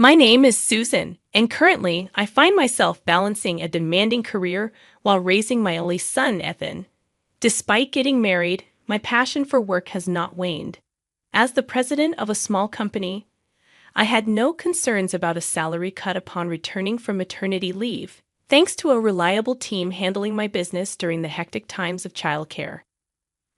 My name is Susan, and currently I find myself balancing a demanding career while raising my only son, Ethan. Despite getting married, my passion for work has not waned. As the president of a small company, I had no concerns about a salary cut upon returning from maternity leave, thanks to a reliable team handling my business during the hectic times of childcare.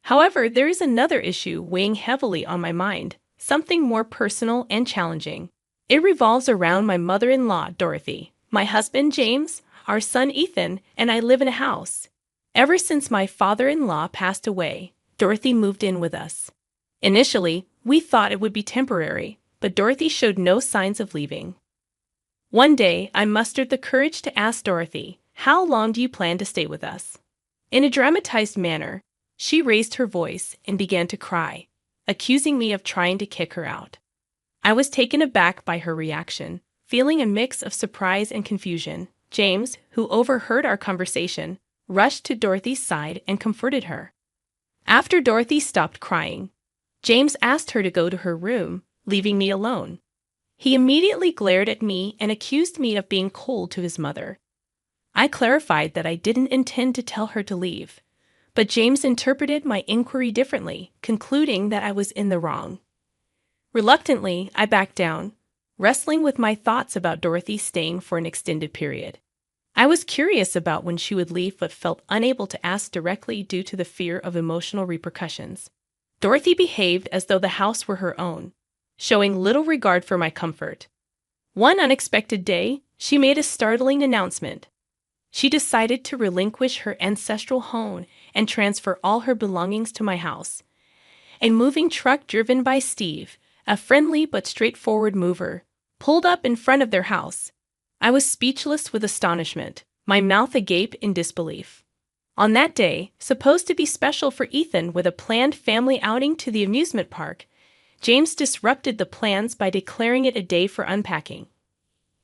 However, there is another issue weighing heavily on my mind, something more personal and challenging. It revolves around my mother-in-law, Dorothy, my husband, James, our son, Ethan, and I live in a house. Ever since my father-in-law passed away, Dorothy moved in with us. Initially, we thought it would be temporary, but Dorothy showed no signs of leaving. One day, I mustered the courage to ask Dorothy, "How long do you plan to stay with us?" In a dramatized manner, she raised her voice and began to cry, accusing me of trying to kick her out. I was taken aback by her reaction, feeling a mix of surprise and confusion. James, who overheard our conversation, rushed to Dorothy's side and comforted her. After Dorothy stopped crying, James asked her to go to her room, leaving me alone. He immediately glared at me and accused me of being cold to his mother. I clarified that I didn't intend to tell her to leave, but James interpreted my inquiry differently, concluding that I was in the wrong. Reluctantly, I backed down, wrestling with my thoughts about Dorothy staying for an extended period. I was curious about when she would leave but felt unable to ask directly due to the fear of emotional repercussions. Dorothy behaved as though the house were her own, showing little regard for my comfort. One unexpected day, she made a startling announcement. She decided to relinquish her ancestral home and transfer all her belongings to my house. A moving truck driven by Steve, a friendly but straightforward mover, pulled up in front of their house. I was speechless with astonishment, my mouth agape in disbelief. On that day, supposed to be special for Ethan with a planned family outing to the amusement park, James disrupted the plans by declaring it a day for unpacking.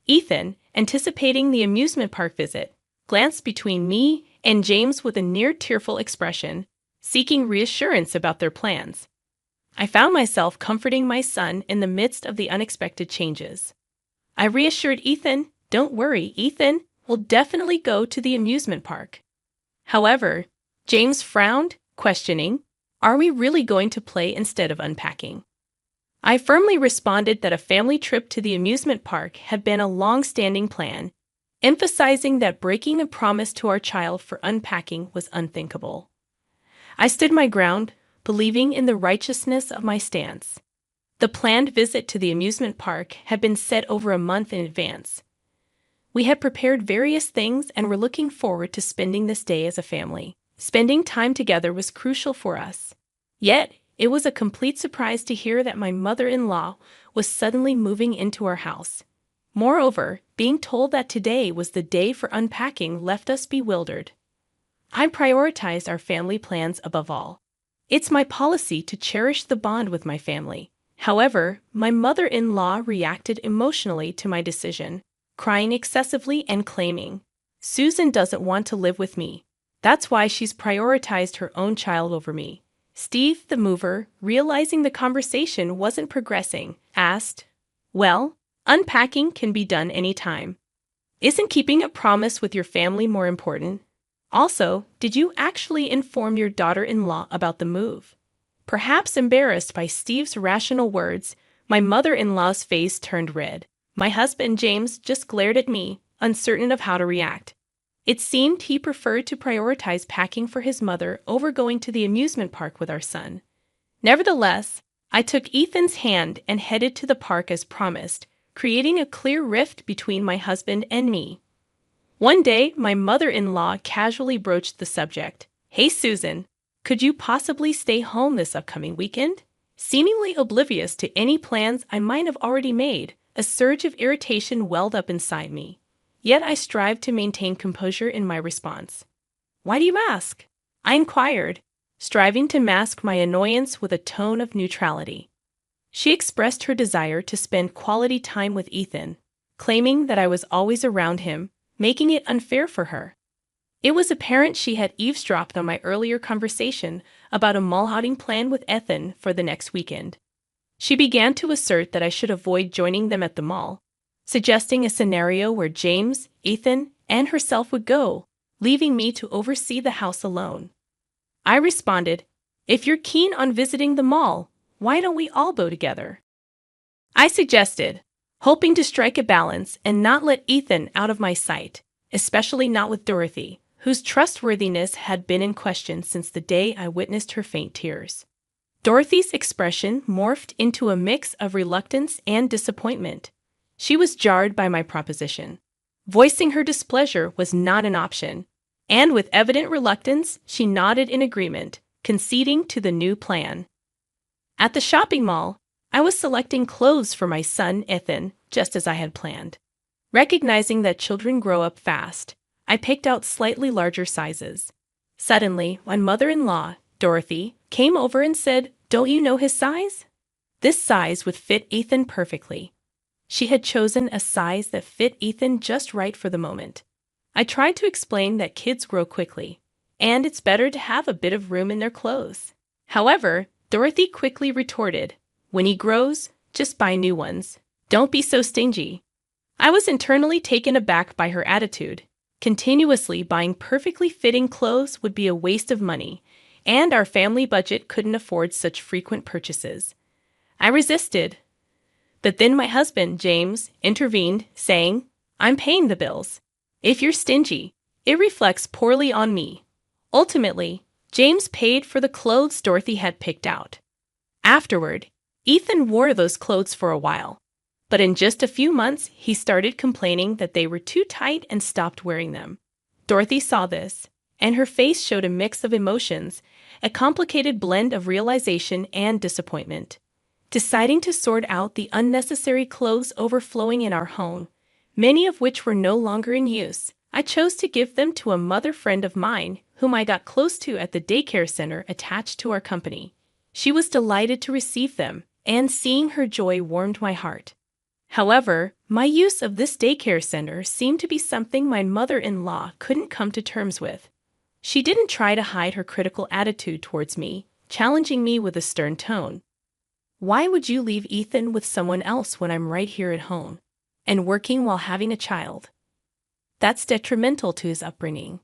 Ethan, anticipating the amusement park visit, glanced between me and James with a near-tearful expression, seeking reassurance about their plans. I found myself comforting my son in the midst of the unexpected changes. I reassured Ethan, "Don't worry, Ethan will definitely go to the amusement park." However, James frowned, questioning, "Are we really going to play instead of unpacking?" I firmly responded that a family trip to the amusement park had been a long-standing plan, emphasizing that breaking a promise to our child for unpacking was unthinkable. I stood my ground, believing in the righteousness of my stance. The planned visit to the amusement park had been set over a month in advance. We had prepared various things and were looking forward to spending this day as a family. Spending time together was crucial for us. Yet, it was a complete surprise to hear that my mother-in-law was suddenly moving into our house. Moreover, being told that today was the day for unpacking left us bewildered. I prioritized our family plans above all. It's my policy to cherish the bond with my family. However, my mother-in-law reacted emotionally to my decision, crying excessively and claiming, "Susan doesn't want to live with me. That's why she's prioritized her own child over me." Steve, the mover, realizing the conversation wasn't progressing, asked, "Well, unpacking can be done anytime. Isn't keeping a promise with your family more important? Also, did you actually inform your daughter-in-law about the move?" Perhaps embarrassed by Steve's rational words, my mother-in-law's face turned red. My husband, James, just glared at me, uncertain of how to react. It seemed he preferred to prioritize packing for his mother over going to the amusement park with our son. Nevertheless, I took Ethan's hand and headed to the park as promised, creating a clear rift between my husband and me. One day, my mother-in-law casually broached the subject. "Hey, Susan, could you possibly stay home this upcoming weekend?" Seemingly oblivious to any plans I might have already made, a surge of irritation welled up inside me. Yet I strived to maintain composure in my response. "Why do you ask?" I inquired, striving to mask my annoyance with a tone of neutrality. She expressed her desire to spend quality time with Ethan, claiming that I was always around him, making it unfair for her. It was apparent she had eavesdropped on my earlier conversation about a mall outing plan with Ethan for the next weekend. She began to assert that I should avoid joining them at the mall, suggesting a scenario where James, Ethan, and herself would go, leaving me to oversee the house alone. I responded, "If you're keen on visiting the mall, why don't we all go together?" I suggested, hoping to strike a balance and not let Ethan out of my sight, especially not with Dorothy, whose trustworthiness had been in question since the day I witnessed her faint tears. Dorothy's expression morphed into a mix of reluctance and disappointment. She was jarred by my proposition. Voicing her displeasure was not an option, and with evident reluctance, she nodded in agreement, conceding to the new plan. At the shopping mall, I was selecting clothes for my son, Ethan, just as I had planned. Recognizing that children grow up fast, I picked out slightly larger sizes. Suddenly, my mother-in-law, Dorothy, came over and said, "Don't you know his size?" This size would fit Ethan perfectly. She had chosen a size that fit Ethan just right for the moment. I tried to explain that kids grow quickly, and it's better to have a bit of room in their clothes. However, Dorothy quickly retorted, "When he grows, just buy new ones. Don't be so stingy." I was internally taken aback by her attitude. Continuously buying perfectly fitting clothes would be a waste of money, and our family budget couldn't afford such frequent purchases. I resisted. But then my husband, James, intervened, saying, "I'm paying the bills. If you're stingy, it reflects poorly on me." Ultimately, James paid for the clothes Dorothy had picked out. Afterward, Ethan wore those clothes for a while, but in just a few months, he started complaining that they were too tight and stopped wearing them. Dorothy saw this, and her face showed a mix of emotions, a complicated blend of realization and disappointment. Deciding to sort out the unnecessary clothes overflowing in our home, many of which were no longer in use, I chose to give them to a mother friend of mine whom I got close to at the daycare center attached to our company. She was delighted to receive them, and seeing her joy warmed my heart. However, my use of this daycare center seemed to be something my mother-in-law couldn't come to terms with. She didn't try to hide her critical attitude towards me, challenging me with a stern tone. "Why would you leave Ethan with someone else when I'm right here at home and working while having a child? That's detrimental to his upbringing."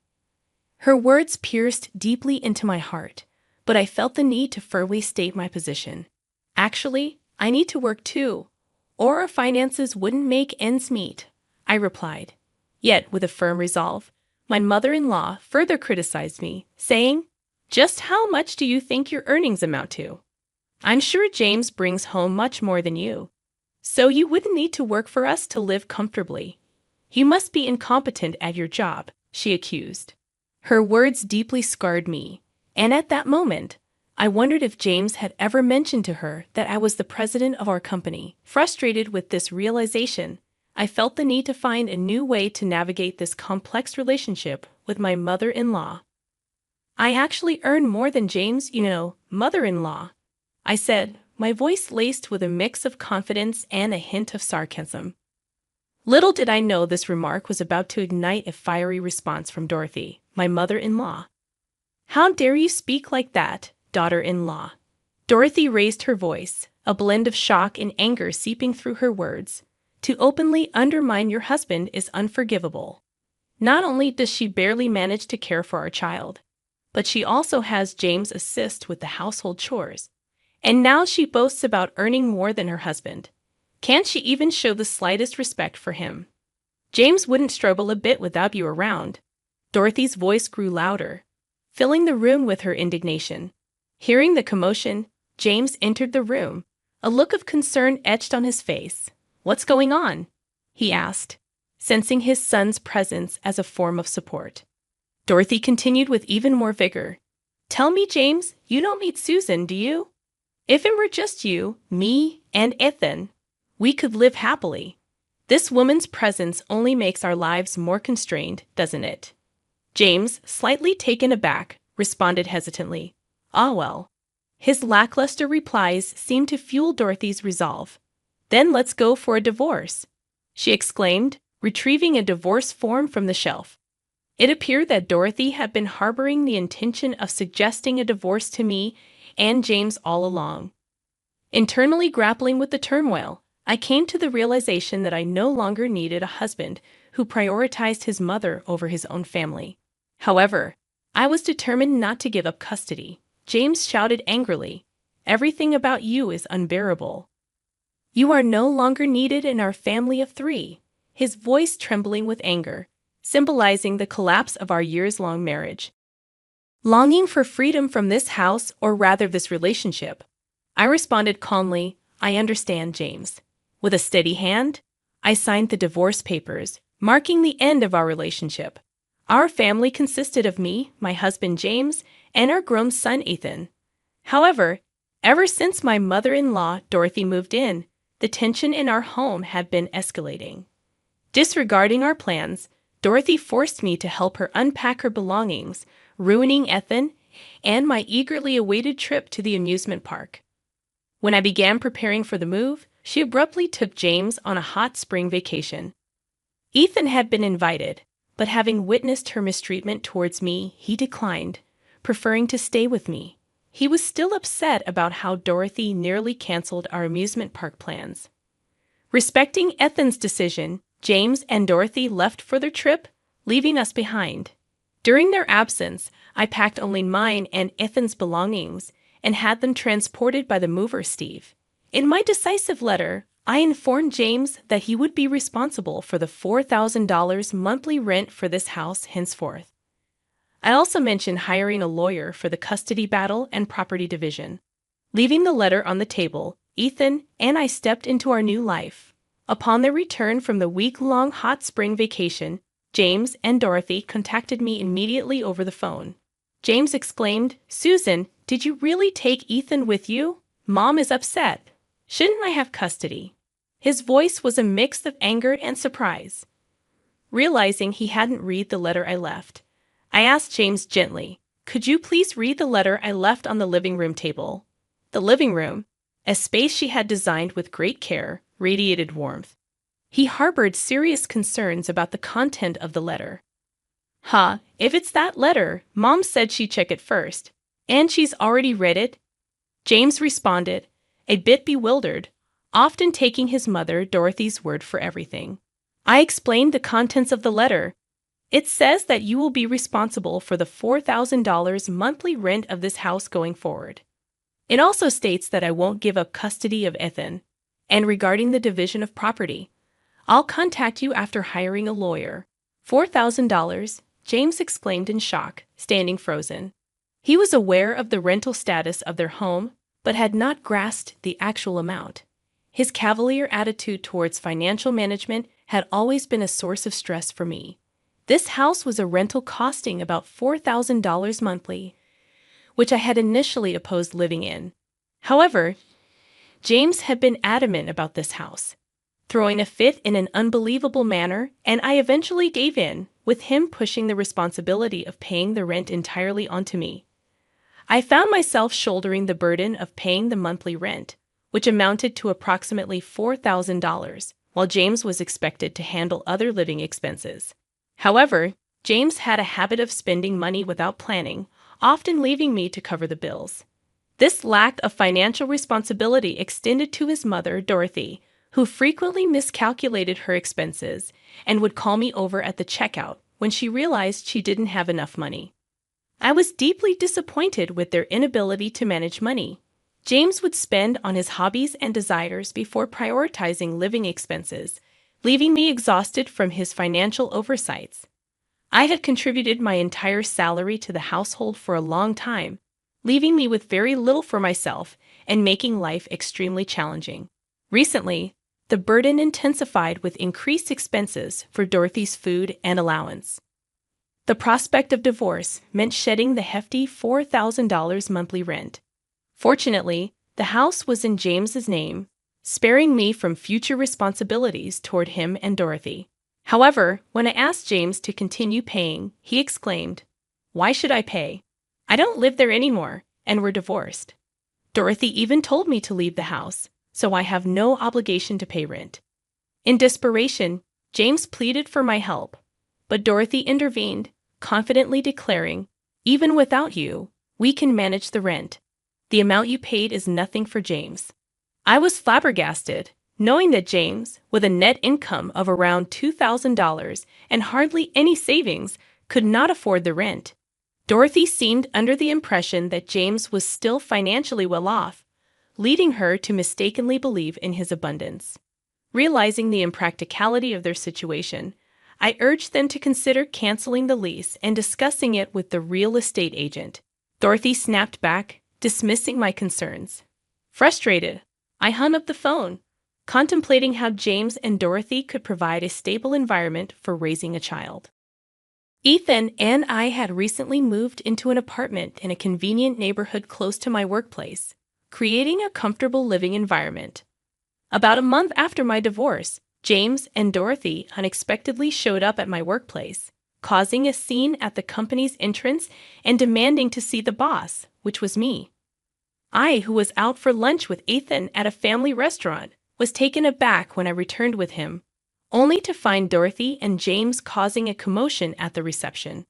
Her words pierced deeply into my heart, but I felt the need to firmly state my position. "Actually, I need to work too, or our finances wouldn't make ends meet," I replied. Yet, with a firm resolve, my mother-in-law further criticized me, saying, "Just how much do you think your earnings amount to? I'm sure James brings home much more than you, so you wouldn't need to work for us to live comfortably. You must be incompetent at your job," she accused. Her words deeply scarred me, and at that moment, I wondered if James had ever mentioned to her that I was the president of our company. Frustrated with this realization, I felt the need to find a new way to navigate this complex relationship with my mother-in-law. "I actually earn more than James, mother-in-law," I said, my voice laced with a mix of confidence and a hint of sarcasm. Little did I know this remark was about to ignite a fiery response from Dorothy, my mother-in-law. "How dare you speak like that, daughter-in-law?" Dorothy raised her voice, a blend of shock and anger seeping through her words. "To openly undermine your husband is unforgivable. Not only does she barely manage to care for our child, but she also has James assist with the household chores. And now she boasts about earning more than her husband. Can't she even show the slightest respect for him? James wouldn't struggle a bit without you around." Dorothy's voice grew louder, filling the room with her indignation. Hearing the commotion, James entered the room, a look of concern etched on his face. "What's going on?" he asked, sensing his son's presence as a form of support. Dorothy continued with even more vigor. "Tell me, James, you don't meet Susan, do you? If it were just you, me, and Ethan, we could live happily. This woman's presence only makes our lives more constrained, doesn't it?" James, slightly taken aback, responded hesitantly, "Ah well." His lackluster replies seemed to fuel Dorothy's resolve. "Then let's go for a divorce," she exclaimed, retrieving a divorce form from the shelf. It appeared that Dorothy had been harboring the intention of suggesting a divorce to me and James all along. Internally grappling with the turmoil, I came to the realization that I no longer needed a husband who prioritized his mother over his own family. However, I was determined not to give up custody. James shouted angrily, "Everything about you is unbearable. You are no longer needed in our family of three," his voice trembling with anger, symbolizing the collapse of our years-long marriage. Longing for freedom from this house, or rather this relationship, I responded calmly, "I understand, James." With a steady hand, I signed the divorce papers, marking the end of our relationship. Our family consisted of me, my husband James, and our grown son Ethan. However, ever since my mother-in-law Dorothy moved in, the tension in our home had been escalating. Disregarding our plans, Dorothy forced me to help her unpack her belongings, ruining Ethan and my eagerly awaited trip to the amusement park. When I began preparing for the move, she abruptly took James on a hot spring vacation. Ethan had been invited, but having witnessed her mistreatment towards me, he declined, preferring to stay with me. He was still upset about how Dorothy nearly canceled our amusement park plans. Respecting Ethan's decision, James and Dorothy left for their trip, leaving us behind. During their absence, I packed only mine and Ethan's belongings and had them transported by the mover Steve. In my decisive letter, I informed James that he would be responsible for the $4,000 monthly rent for this house henceforth. I also mentioned hiring a lawyer for the custody battle and property division. Leaving the letter on the table, Ethan and I stepped into our new life. Upon their return from the week-long hot spring vacation, James and Dorothy contacted me immediately over the phone. James exclaimed, "Susan, did you really take Ethan with you? Mom is upset. Shouldn't I have custody?" His voice was a mix of anger and surprise. Realizing he hadn't read the letter I left, I asked James gently, "Could you please read the letter I left on the living room table?" The living room, a space she had designed with great care, radiated warmth. He harbored serious concerns about the content of the letter. If it's that letter, Mom said she'd check it first. And she's already read it?" James responded, a bit bewildered, often taking his mother Dorothy's word for everything. I explained the contents of the letter. "It says that you will be responsible for the $4,000 monthly rent of this house going forward. It also states that I won't give up custody of Ethan. And regarding the division of property, I'll contact you after hiring a lawyer." $4,000, James exclaimed in shock, standing frozen. He was aware of the rental status of their home, but had not grasped the actual amount. His cavalier attitude towards financial management had always been a source of stress for me. This house was a rental costing about $4,000 monthly, which I had initially opposed living in. However, James had been adamant about this house, throwing a fit in an unbelievable manner, and I eventually gave in, with him pushing the responsibility of paying the rent entirely onto me. I found myself shouldering the burden of paying the monthly rent, which amounted to approximately $4,000, while James was expected to handle other living expenses. However, James had a habit of spending money without planning, often leaving me to cover the bills. This lack of financial responsibility extended to his mother, Dorothy, who frequently miscalculated her expenses and would call me over at the checkout when she realized she didn't have enough money. I was deeply disappointed with their inability to manage money. James would spend on his hobbies and desires before prioritizing living expenses, leaving me exhausted from his financial oversights. I had contributed my entire salary to the household for a long time, leaving me with very little for myself and making life extremely challenging. Recently, the burden intensified with increased expenses for Dorothy's food and allowance. The prospect of divorce meant shedding the hefty $4,000 monthly rent. Fortunately, the house was in James's name, sparing me from future responsibilities toward him and Dorothy. However, when I asked James to continue paying, he exclaimed, "Why should I pay? I don't live there anymore, and we're divorced. Dorothy even told me to leave the house, so I have no obligation to pay rent." In desperation, James pleaded for my help, but Dorothy intervened, confidently declaring, "Even without you, we can manage the rent. The amount you paid is nothing for James." I was flabbergasted, knowing that James, with a net income of around $2,000 and hardly any savings, could not afford the rent. Dorothy seemed under the impression that James was still financially well off, leading her to mistakenly believe in his abundance. Realizing the impracticality of their situation, I urged them to consider canceling the lease and discussing it with the real estate agent. Dorothy snapped back, dismissing my concerns. Frustrated, I hung up the phone, contemplating how James and Dorothy could provide a stable environment for raising a child. Ethan and I had recently moved into an apartment in a convenient neighborhood close to my workplace, creating a comfortable living environment. About a month after my divorce, James and Dorothy unexpectedly showed up at my workplace, causing a scene at the company's entrance and demanding to see the boss, which was me. I, who was out for lunch with Ethan at a family restaurant, was taken aback when I returned with him, only to find Dorothy and James causing a commotion at the reception.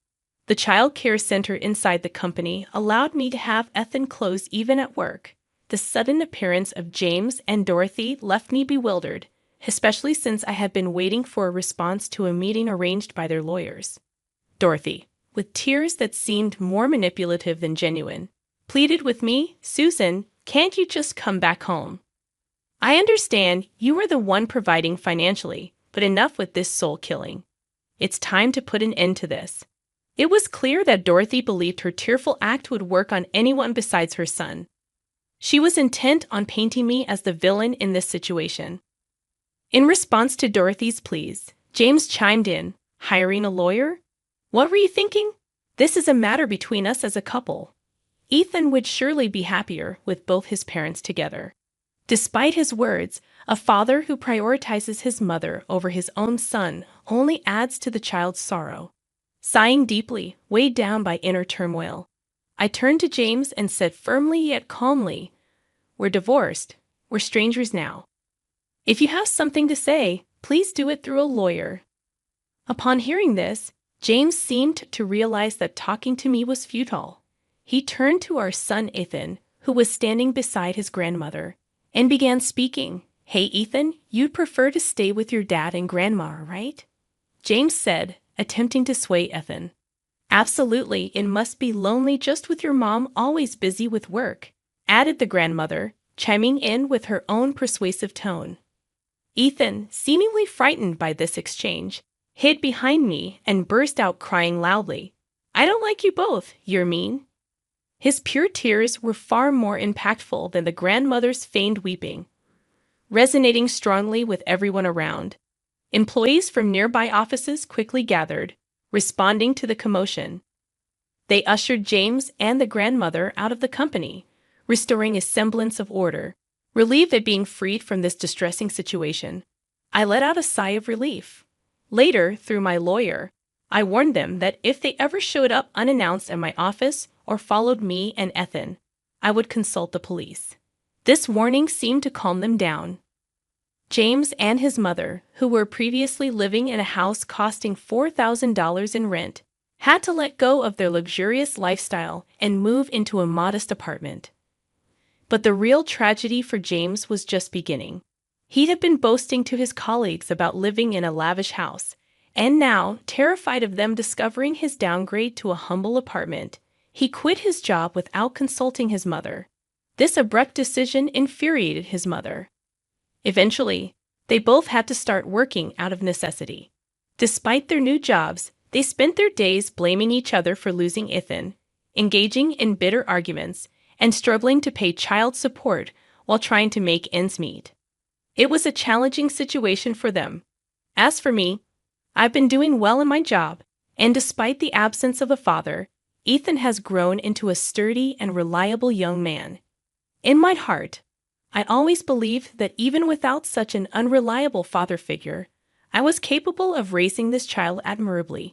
The child care center inside the company allowed me to have Ethan close even at work. The sudden appearance of James and Dorothy left me bewildered, especially since I had been waiting for a response to a meeting arranged by their lawyers. Dorothy, with tears that seemed more manipulative than genuine, pleaded with me, "Susan, can't you just come back home? I understand you were the one providing financially, but enough with this soul killing. It's time to put an end to this." It was clear that Dorothy believed her tearful act would work on anyone besides her son. She was intent on painting me as the villain in this situation. In response to Dorothy's pleas, James chimed in, "Hiring a lawyer? What were you thinking? This is a matter between us as a couple. Ethan would surely be happier with both his parents together." Despite his words, a father who prioritizes his mother over his own son only adds to the child's sorrow. Sighing deeply, weighed down by inner turmoil, I turned to James and said firmly yet calmly, "We're divorced. We're strangers now. If you have something to say, please do it through a lawyer." Upon hearing this, James seemed to realize that talking to me was futile. He turned to our son Ethan, who was standing beside his grandmother, and began speaking. "Hey Ethan, you'd prefer to stay with your dad and grandma, right?" James said, attempting to sway Ethan. "Absolutely, it must be lonely just with your mom always busy with work," added the grandmother, chiming in with her own persuasive tone. Ethan, seemingly frightened by this exchange, hid behind me and burst out crying loudly. "I don't like you both, you're mean." His pure tears were far more impactful than the grandmother's feigned weeping, resonating strongly with everyone around. Employees from nearby offices quickly gathered, responding to the commotion. They ushered James and the grandmother out of the company, restoring a semblance of order. Relieved at being freed from this distressing situation, I let out a sigh of relief. Later, through my lawyer, I warned them that if they ever showed up unannounced at my office or followed me and Ethan, I would consult the police. This warning seemed to calm them down. James and his mother, who were previously living in a house costing $4,000 in rent, had to let go of their luxurious lifestyle and move into a modest apartment. But the real tragedy for James was just beginning. He had been boasting to his colleagues about living in a lavish house, and now, terrified of them discovering his downgrade to a humble apartment, he quit his job without consulting his mother. This abrupt decision infuriated his mother. Eventually, they both had to start working out of necessity. Despite their new jobs, they spent their days blaming each other for losing Ethan, engaging in bitter arguments, and struggling to pay child support while trying to make ends meet. It was a challenging situation for them. As for me, I've been doing well in my job, and despite the absence of a father, Ethan has grown into a sturdy and reliable young man. In my heart, I always believed that even without such an unreliable father figure, I was capable of raising this child admirably.